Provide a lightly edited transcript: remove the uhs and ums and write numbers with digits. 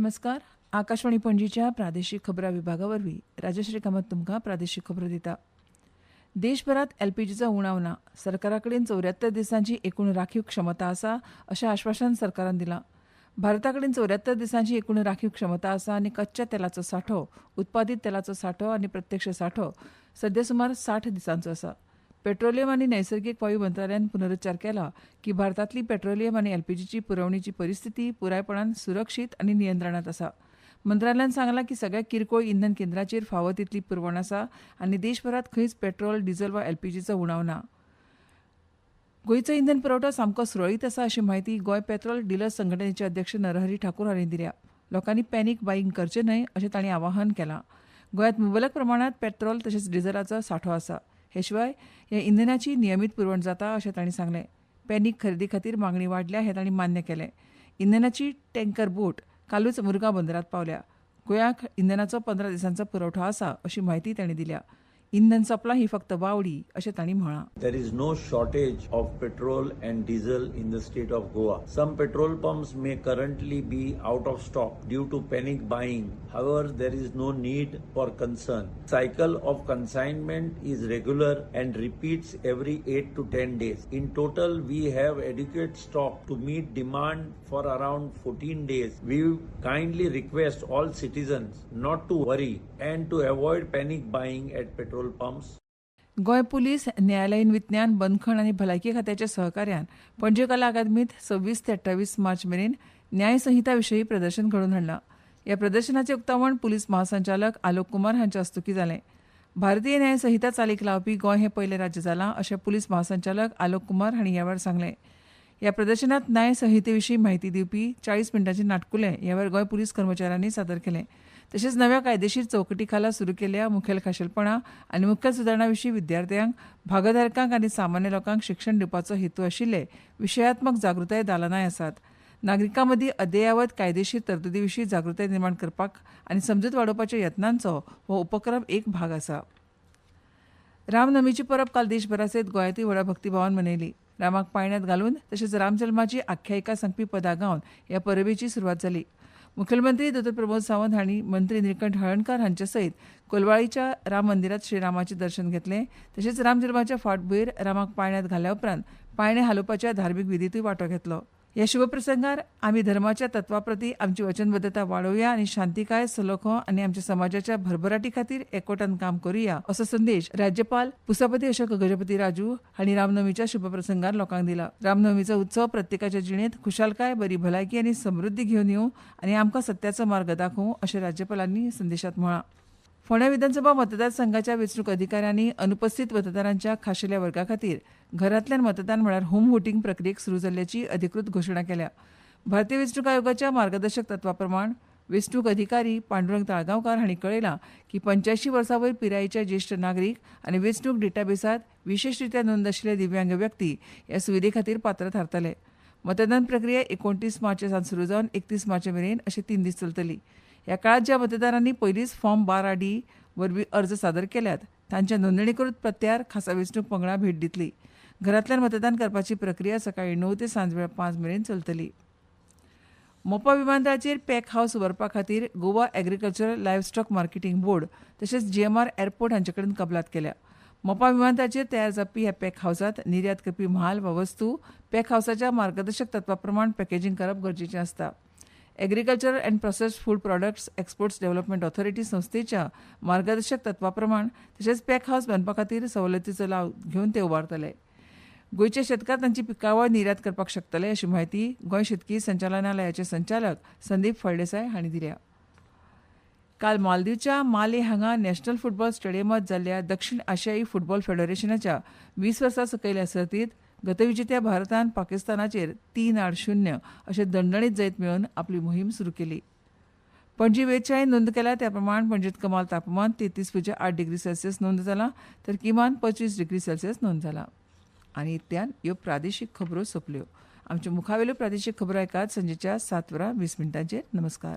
नमस्कार. आकाशवाणी पणजीच्या प्रादेशीक खबरां विभागावरवीं राजश्री कामत तुमकां प्रादेशीक खबरो दिता. देशभरात एलपीजीचो उणाव ना. सरकारा कडेन 74 दिसांची एकूण राखीव क्षमता आसा अशें आश्वासन सरकारान दिलां. भारता कडेन 74 दिसांची एकूण राखीव क्षमता आसा आनी कच्च्या तेलाचो सांठो, उत्पादीत तेलाचो सांठो आनी प्रत्यक्ष सांठो सध्या सुमार 60 दिसांचो आसा. पेट्रोलियम आनी नैसर्गिक वायू मंत्रालयान पुनरुच्चार केला की भारतांतली पेट्रोलियम आनी एलपीजीची पुरवणीची परिस्थिती पुरायपणान सुरक्षीत आनी नियंत्रणात आसा. मंत्रालयान सांगलां की सगळ्या किरकोळ इंधन केंद्रांचेर फावो तितली पुरवण आसा आनी देशभरात खंयच पेट्रोल, डिझेल वा एलपीजीचो उणाव ना. गोंयचो इंधन पुरवठो सामको सुरळीत आसा अशी माहिती गोंय पेट्रोल डिलर्स संघटनेचे अध्यक्ष नरहरी ठाकूर हांणी दिल्या. लोकांनी पॅनीक बायींग करचें न्हय अशें तांणी आवाहन केलां. गोंयांत मुबलक प्रमाणात पेट्रोल तशेंच डिझेलाचो सांठो आसा. हे शिवाय ह्या इंधनाची नियमीत पुरवण जाता अशें तांणी सांगलें. पॅनीक खरेदी खातीर मागणी वाडल्या हें तांणी मान्य केलें. इंधनाची टँकर बोट कालूच मुरगांव बंदरात पावल्या. गोंयाक इंधनाचो 15 दिसांचो पुरवठो आसा अशी माहिती तांणी दिल्या. इंधन सोंपलां ही फक्त वावडी अशें तांणी म्हळां. There is no shortage of petrol and diesel in the state of Goa. Some petrol pumps may currently be out of stock due to panic buying. However, there is no need for concern. Cycle of consignment is regular and repeats every 8 to 10 days. In total, we have adequate stock to meet demand for around 14 days. We kindly request all citizens not to worry and to avoid panic buying at petrol pumps. Goa police, न्यायालयीन विज्ञान, बंदखण आनी भलायकी खात्याच्या सहकार्यान पणजे कला अकादमींत 26 ते 28 मार्च मेरेन न्याय संहिता विशयी प्रदर्शन घडोवन हाडलां. ह्या प्रदर्शनाचें उक्तावण पुलीस महासंचालक आलोक कुमार हांचे हस्तुकीं जालें. भारतीय न्याय संहिता चालीक लावपी गोंय हें पयलें राज्य जालां अशें पुलीस महासंचालक आलोक कुमार हांणी ह्या वेळार सांगलें. ह्या प्रदर्शनांत न्याय संहिते विशीं म्हायती दिवपी 40 मिनटांचें नाटकुलें ह्या वेळार गोंय पुलीस कर्मचाऱ्यांनी सादर केलें. तशेंच नव्या कायदेशीर चौकटी खाला सुरू केल्ल्या मुखेल खाशेलपणां आनी मुखेल सुदारणा विशीं विद्यार्थ्यांक, भागधारकांक आनी सामान्य लोकांक शिक्षण दिवपाचो हेतू आशिल्ले विशयात्मक जागृताय दालनाय आसात. नागरिकां मदीं अद्ययावत कायदेशीर तरतुदी विशीं जागृताय निर्माण करपाक आनी समजूत वाडोवपाच्या यत्नांचो हो उपक्रम एक भाग आसा. रामनमीची परब काल देशभरासयत गोंयांतूय व्हड भक्तिभावान मनयली. रामाक पाळण्यांत घालून तशेंच रामजल्माची आख्यायिका सांगपी पदां गावन ह्या परबेची सुरवात जाली. मुखेलमंत्री दोतोर प्रमोद सावंत हांणी मंत्री निळकंठ हळर्णकार हांचे सयत कोलवाळीच्या राम मंदिरांत श्रीरामाचें दर्शन घेतलें. तशेंच रामजल्माच्या फाटभुंयेर रामाक पाळण्यांत घाल्या उपरांत पाळणे हालोवपाच्या धार्मीक विधींतूय वांटो घेतलो. ह्या शुभप्रसंगार आमी धर्माच्या तत्वा प्रती आमची वचनबद्धता वाडोवया आनी शांतीकाय, सलोखो आनी आमच्या समाजाच्या भरभराटी खातीर एकवटान काम करुया असो संदेश राज्यपाल पुसापती अशोक गजपती राजू हांणी रामनमीच्या शुभप्रसंगार लोकांक दिला. रामनमीचो उत्सव प्रत्येकाच्या जिणेंत खुशालकाय, बरी भलायकी आनी समृद्धी घेवन येवं आनी आमकां सत्याचो मार्ग दाखोवं अशें राज्यपालांनी संदेशांत म्हळां. फोंड्या विधानसभा मतदारसंघाच्या वेंचणूक अधिकाऱ्यांनी अनुपस्थित मतदारांच्या खाशेल्या वर्गा खातीर घरांतल्यान मतदान म्हळ्यार होम वोटींग प्रक्रियेक सुरू जाल्ल्याची अधिकृत घोशणा केल्या. भारतीय वेंचणूक आयोगाच्या मार्गदर्शक तत्वा प्रमाण वेंचणूक अधिकारी पांडुरंग ताळगांवकार हांणी कळयलां की 85 वर्सां वयर पिरायेच्या ज्येश्ठ नागरीक आनी वेंचणूक डेटाबेसांत विशेषरित्या नोंद आशिल्ले दिव्यांग व्यक्ती ह्या सुविधे खातीर पात्र थारतले. मतदान प्रक्रिया 29 मार्चासावन सुरू जावन 31 मार्च मेरेन अशे 3 दीस चलतली. ह्या काळात ज्या मतदारांनी पयलींच फॉर्म 12D वरवीं अर्ज सादर केल्यात तांच्या नोंदणीकृत पत्त्यार खासा वेंचणूक पंगडां भेट दितली. घरांतल्यान मतदान करपाची प्रक्रिया सकाळीं 9 ते सांजवेळ 5 मेरेन चलतली. मोपा विमानतळाचेर पॅक हावस उबारपा खातीर गोवा एग्रीकल्चरल लायव्हस्टॉक मार्केटिंग बोर्ड तशेंच GMR एअरपोर्ट हांचे कडेन कबलात केल्या. मोपा विमानतळाचेर तयार जावपी ह्या पॅक हावसांत निर्यात करपी म्हाल वा वस्तू पॅक हावसाच्या मार्गदर्शक तत्वा प्रमाण पॅकेजींग करप गरजेचें आसता. Agriculture and processed food products exports development authority संस्थेच्या मार्गदर्शक तत्वा प्रमाण तशेंच पॅक हावस बांदपा खातीर सवलतीचो लाव घेवन ते उबारतले. गोंयचे शेतकार तांची पिकावळ निर्यात करपाक शकतले अशी माहिती गोंय शेतकी संचालनालयाचे संचालक संदीप फळदेसाय हांणी दिल्या. काल मालदीवच्या माले हांगा नॅशनल फुटबॉल स्टेडियमांत जाल्ल्या दक्षिण आशियाई फुटबॉल फेडरेशनाच्या 20 वर्सां सकयल्या सर्तींत गतविजेत्या भारतान पाकिस्तानाचेर 3-0 अशें दणदणीत जैत मेळोवन आपली मोहीम सुरू केली. पणजी वेधशाळेन नोंद केल्या त्या प्रमाण पणजेंत कमाल तापमान 33.8 डिग्री सेल्सियस नोंद जालां तर किमान 25 डिग्री सेल्सियस नोंद जालां. आनी इतल्यान ह्यो प्रादेशीक खबरो सोंपल्यो. आमच्यो मुखावेल्यो प्रादेशीक खबरो ऐकात सांजेच्या 7:20 नमस्कार.